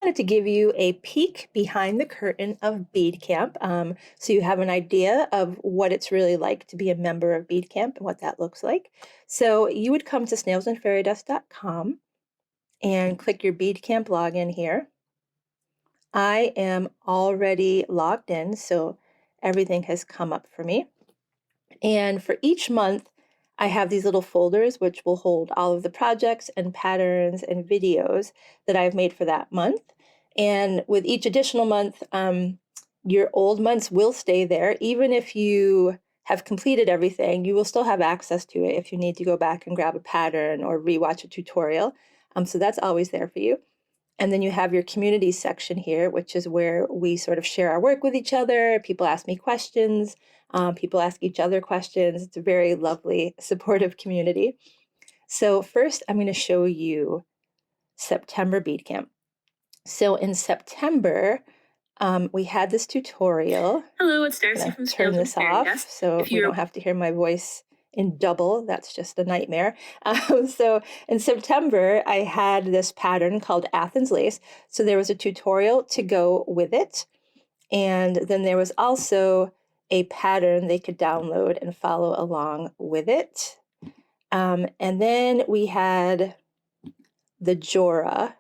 wanted to give you a peek behind the curtain of Bead Camp, so you have an idea of what it's really like to be a member of Bead Camp and what that looks like. So you would come to snailsandfairydust.com and click your Bead Camp login here. I am already logged in, so everything has come up for me. And for each month, I have these little folders which will hold all of the projects and patterns and videos that I've made for that month. And with each additional month, your old months will stay there. Even if you have completed everything, you will still have access to it if you need to go back and grab a pattern or rewatch a tutorial. So that's always there for you. And then you have your community section here, which is where we sort of share our work with each other. People ask me questions. People ask each other questions. It's a very lovely, supportive community. So first, I'm going to show you September Bead Camp. So in September, we had this tutorial. Hello, it's Darcy from Snails. Turn this off so you don't have to hear my voice in double. That's just a nightmare. So in September, I had this pattern called Athens Lace. So there was a tutorial to go with it. And then there was also a pattern they could download and follow along with it. And then we had the Jora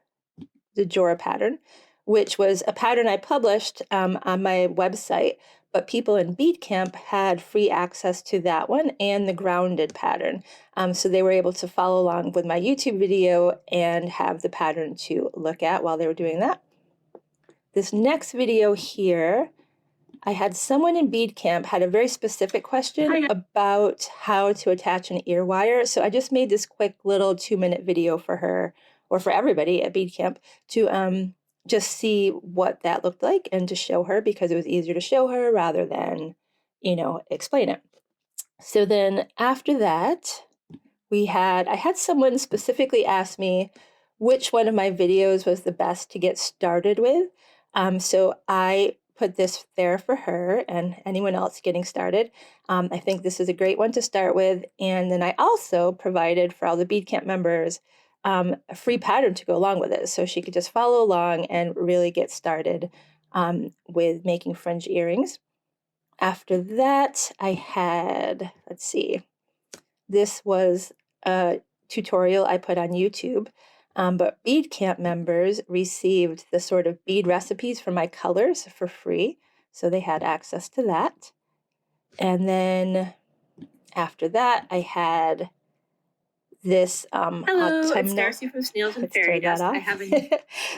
pattern, which was a pattern I published on my website, but people in Bead Camp had free access to that one and the grounded pattern. So they were able to follow along with my YouTube video and have the pattern to look at while they were doing that. This next video here, I had someone in Bead Camp had a very specific question about how to attach an ear wire. So I just made this quick little 2-minute video for her, or for everybody at Bead Camp, to just see what that looked like and to show her, because it was easier to show her rather than, explain it. So then after that, I had someone specifically ask me which one of my videos was the best to get started with. So I put this there for her and anyone else getting started. I think this is a great one to start with. And then I also provided for all the Bead Camp members a free pattern to go along with it. So she could just follow along and really get started with making fringe earrings. After that, I had, let's see, this was a tutorial I put on YouTube, but Bead Camp members received the sort of bead recipes for my colors for free. So they had access to that. And then after that, I had this Hello, it's Darcy from Snails and Fairy Dust.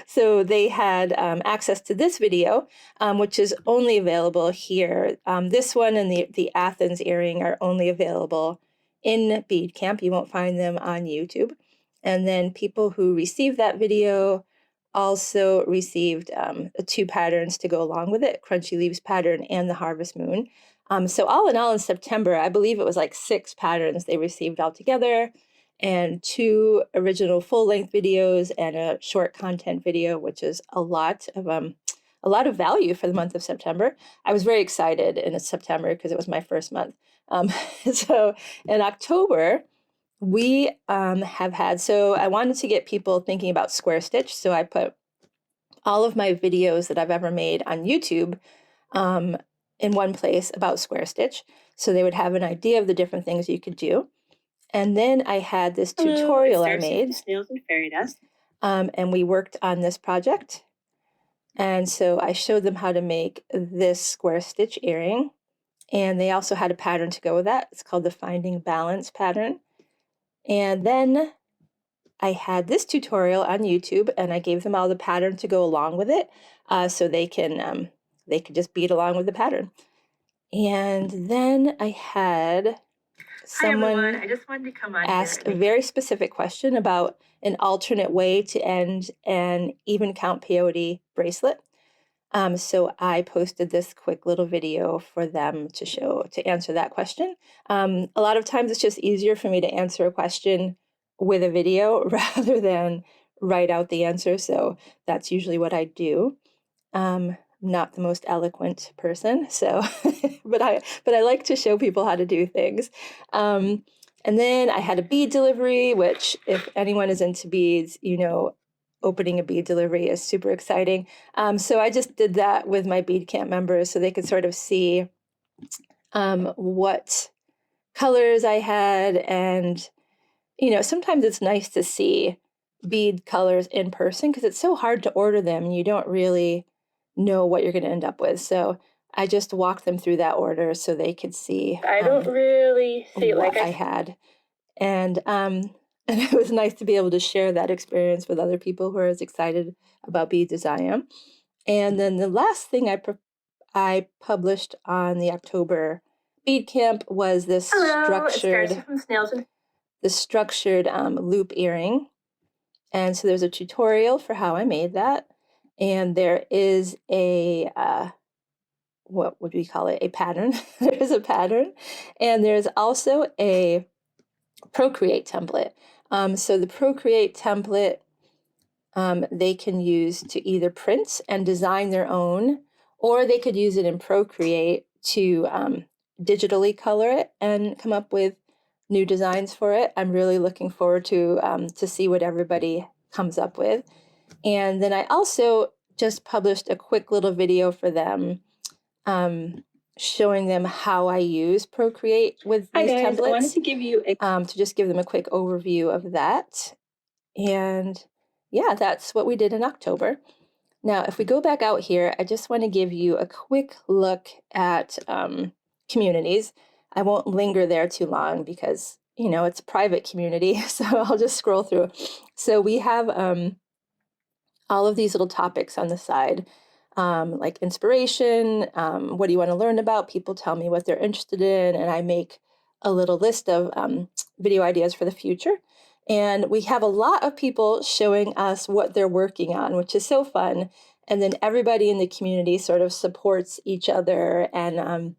So they had access to this video, which is only available here. This one and the Athens earring are only available in Bead Camp. You won't find them on YouTube. And then people who received that video also received 2 patterns to go along with it, Crunchy Leaves pattern and the Harvest Moon. So all in all, in September, I believe it was like 6 patterns they received altogether, and 2 original full-length videos and a short content video, which is a lot of value for the month of September. I was very excited in September because it was my first month. So in October, we have had, so I wanted to get people thinking about square stitch. So I put all of my videos that I've ever made on YouTube in one place about square stitch. So they would have an idea of the different things you could do. And then I had this tutorial I made, Snails and Fairy Dust. And we worked on this project. And so I showed them how to make this square stitch earring. And they also had a pattern to go with that. It's called the Finding Balance pattern. And then I had this tutorial on YouTube, and I gave them all the pattern to go along with it, so they could just bead along with the pattern. And then I had someone I just wanted to come on asked a very specific question about an alternate way to end an even count peyote bracelet. So I posted this quick little video for them to answer that question. A lot of times it's just easier for me to answer a question with a video rather than write out the answer. So that's usually what I do. Not the most eloquent person, so but I like to show people how to do things. And then I had a bead delivery, which if anyone is into beads, opening a bead delivery is super exciting. So I just did that with my bead camp members so they could sort of see what colors I had. And, sometimes it's nice to see bead colors in person because it's so hard to order them and you don't really know what you're going to end up with. So I just walked them through that order so they could see I don't really see what I had. And and it was nice to be able to share that experience with other people who are as excited about beads as I am. And then the last thing I published on the October bead camp was this structured loop earring. And so there's a tutorial for how I made that. And there is a, what would we call it? A pattern. There's a pattern. And there's also a Procreate template. So the Procreate template, they can use to either print and design their own, or they could use it in Procreate to digitally color it and come up with new designs for it. I'm really looking forward to see what everybody comes up with. And then I also just published a quick little video for them showing them how I use Procreate with these templates. I wanted to give you to just give them a quick overview of that. And yeah, that's what we did in October. Now, if we go back out here, I just want to give you a quick look at communities. I won't linger there too long because, it's a private community, so I'll just scroll through. So we have all of these little topics on the side, like inspiration, what do you want to learn about? People tell me what they're interested in, and I make a little list of video ideas for the future. And we have a lot of people showing us what they're working on, which is so fun. And then everybody in the community sort of supports each other and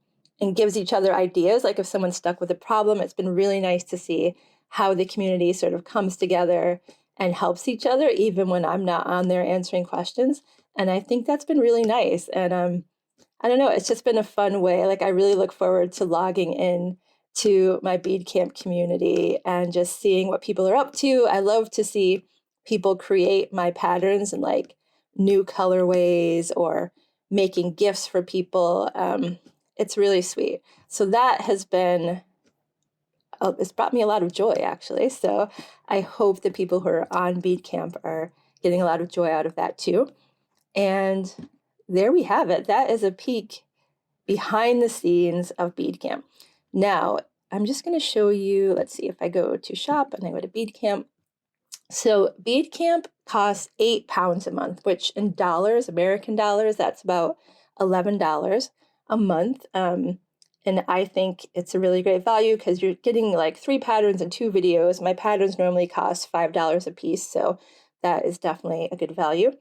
gives each other ideas. Like if someone's stuck with a problem, it's been really nice to see how the community sort of comes together and helps each other, even when I'm not on there answering questions. And I think that's been really nice. And I don't know, it's just been a fun way. Like I really look forward to logging in to my bead camp community and just seeing what people are up to. I love to see people create my patterns in like new colorways or making gifts for people. It's really sweet. So that has been, it's brought me a lot of joy actually. So I hope the people who are on bead camp are getting a lot of joy out of that too. And there we have it. That is a peek behind the scenes of bead camp. Now, I'm just going to show you, let's see if I go to shop and I go to bead camp. So bead camp costs £8 a month, which in dollars, American dollars, that's about $11 a month. And I think it's a really great value because you're getting like 3 patterns and 2 videos. My patterns normally cost $5 a piece, so that is definitely a good value.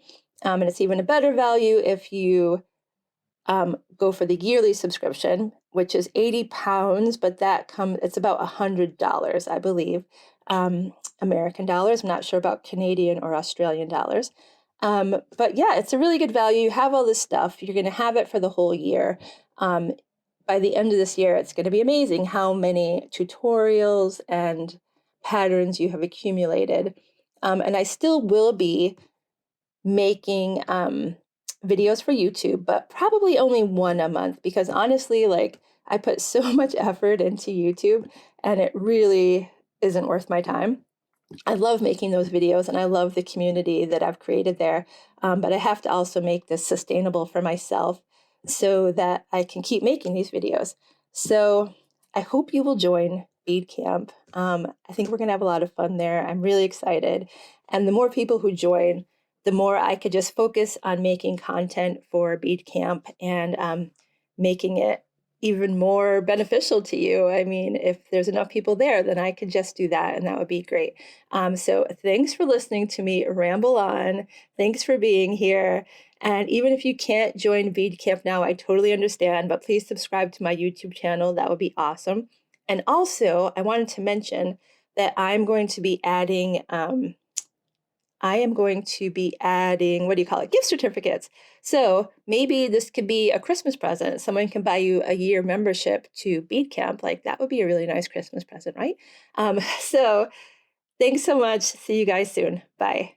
And it's even a better value if you go for the yearly subscription, which is £80, but it's about $100, I believe, American dollars. I'm not sure about Canadian or Australian dollars. But yeah, it's a really good value. You have all this stuff. You're going to have it for the whole year. By the end of this year, it's going to be amazing how many tutorials and patterns you have accumulated. And I still will be making videos for YouTube, but probably only one a month because honestly, like I put so much effort into YouTube and it really isn't worth my time. I love making those videos and I love the community that I've created there, but I have to also make this sustainable for myself so that I can keep making these videos. So I hope you will join Bead Camp. I think we're going to have a lot of fun there. I'm really excited. And the more people who join, the more I could just focus on making content for Bead Camp and making it even more beneficial to you. I mean, if there's enough people there, then I could just do that and that would be great. So thanks for listening to me ramble on. Thanks for being here. And even if you can't join Bead Camp now, I totally understand, but please subscribe to my YouTube channel. That would be awesome. And also, I wanted to mention that I'm going to be adding what do you call it? Gift certificates. So maybe this could be a Christmas present. Someone can buy you a year membership to Bead Camp. Like that would be a really nice Christmas present, right? So thanks so much. See you guys soon. Bye.